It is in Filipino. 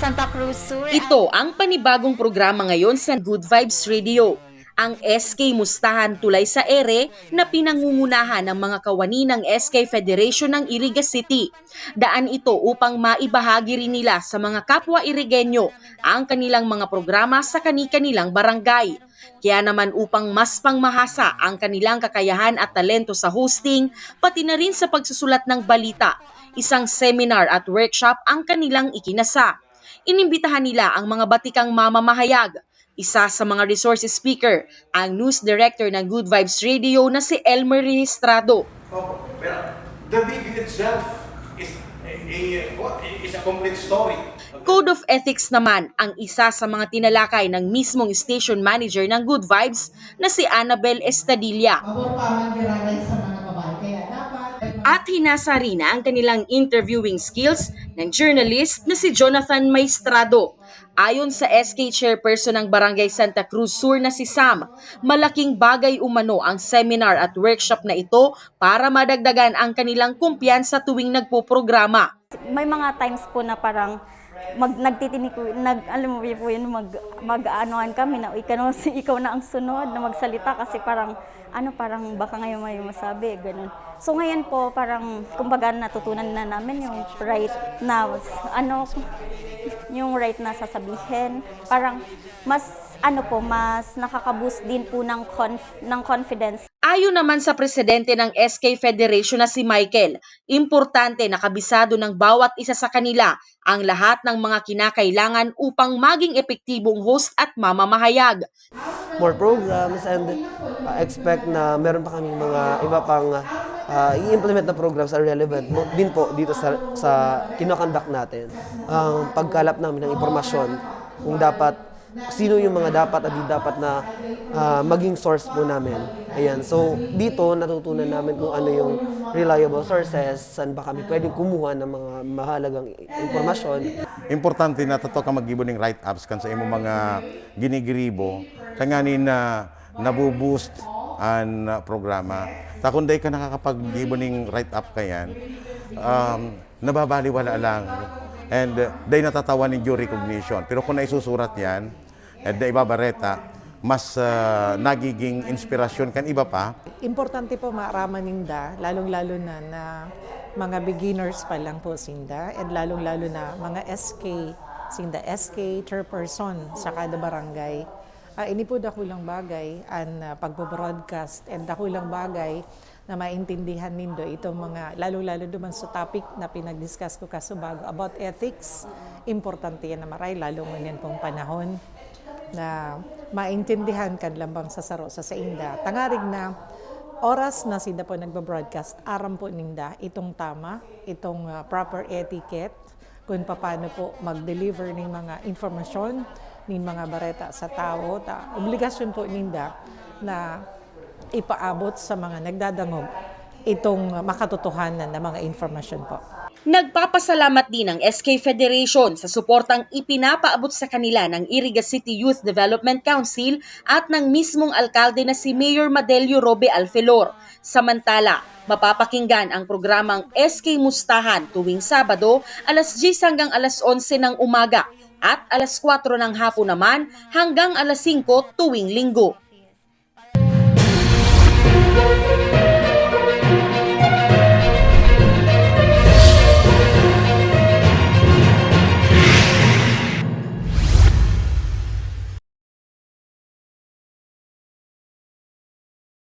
Santa Cruz Sur. Ito ang panibagong programa ngayon sa Good Vibes Radio. Ang SK Mustahan Tulay sa Ere na pinangungunahan ng mga kawani ng SK Federation ng Iriga City. Daan ito upang maibahagi rin nila sa mga kapwa Irigenyo ang kanilang mga programa sa kani-kanilang barangay. Kaya naman upang mas pangmahasa ang kanilang kakayahan at talento sa hosting, pati na rin sa pagsusulat ng balita, isang seminar at workshop ang kanilang ikinasa. Inimbitahan nila ang mga batikang mamamahayag. Isa sa mga resources speaker, ang news director ng Good Vibes Radio na si Elmer Registrado. Well, the video itself is a complete story. Code of Ethics naman ang isa sa mga tinalakay ng mismong station manager ng Good Vibes na si Annabel Estadilla. At hinasa rin ang kanilang interviewing skills ng journalist na si Jonathan Maestrado. Ayon sa SK Chairperson ng Barangay Santa Cruz Sur na si Sam, malaking bagay umano ang seminar at workshop na ito para madagdagan ang kanilang kumpiyansa tuwing nagpoprograma. May mga times po na parang alam mo po yun, mag-aanoan kami na ikaw na ang sunod na magsalita kasi parang baka ngayon may masabi, ganun. So ngayon po parang kumbaga natutunan na namin yung right na yung right na sasabihin. Parang mas nakaka-boost din po ng confidence. Ayon naman sa presidente ng SK Federation na si Michael, importante na kabisado ng bawat isa sa kanila ang lahat ng mga kinakailangan upang maging epektibong host at mamamahayag. More programs and expect na meron pa kaming mga iba pang i-implement na programs are relevant din po dito sa kinoconduct natin. Ang pagkalap namin ng impormasyon kung sino yung mga dapat at di dapat na maging source po namin. Ayan. So dito natutunan namin kung ano yung reliable sources, saan ba kami pwedeng kumuha ng mga mahalagang impormasyon. Importante na totoo ka mag-gibo ng write-ups kan sa imong mga ginigribo tanganin na nabuboost ang programa. Takunday ka nakakapag-gibo ng write-up kayan, nababaliwala lang. And day natatawa ng due recognition. Pero kung naisusurat yan, at ibabareta, mas nagiging inspirasyon kan iba pa. Importante po maaraman ninda, lalong-lalo na mga beginners pa lang po sinda, at lalong-lalo na mga SK chairperson sa kada barangay. Ini po dakulang bagay ang pagbo-broadcast and dakulang bagay na maintindihan nindo itong mga lalong-lalo duman sa topic na pinag-discuss ko kasubago about ethics. Importante yan na maray, lalong ngayon pong panahon na maintindihan kan lambang sa saro sa inda. Tangarig na oras na sinda po nagba-broadcast, aram po ninda itong tama, itong proper etiquette, kung paano po mag-deliver ng mga informasyon, ng mga bareta sa tao. Obligasyon po ninda na ipaabot sa mga nagdadangog itong makatotohanan na mga informasyon po. Nagpapasalamat din ang SK Federation sa suportang ipinapaabot sa kanila ng Iriga City Youth Development Council at ng mismong alkalde na si Mayor Madelio Robe Alfelor. Samantala, mapapakinggan ang programang SK Mustahan tuwing Sabado alas 10 hanggang alas 11 ng umaga at alas 4 ng hapon naman hanggang alas 5 tuwing Linggo.